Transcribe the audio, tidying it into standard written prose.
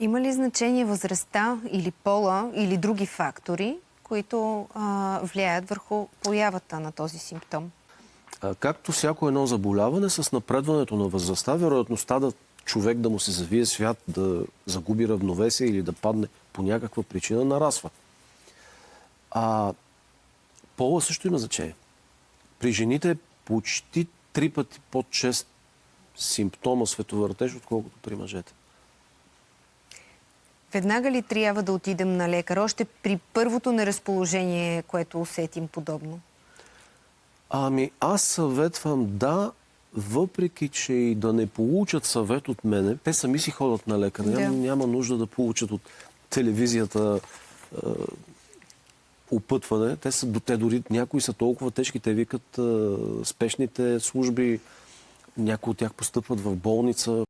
Има ли значение възрастта или пола или други фактори, които влияят върху появата на този симптом? Както всяко едно заболяване, с напредването на възрастта, вероятността човек да му се завие свят, да загуби равновесие или да падне по някаква причина нарасва. Пола също има значение. При жените е почти 3 пъти по-чест симптома световъртеж, отколкото при мъжете. Веднага ли трябва да отидем на лекар? Още при първото неразположение, което усетим подобно? Аз съветвам да, въпреки че и да не получат съвет от мене, те сами си ходят на лекар. Да. Няма нужда да получат от телевизията опътване. Те дори някои са толкова тежки, те викат спешните служби, някои от тях постъпват в болница.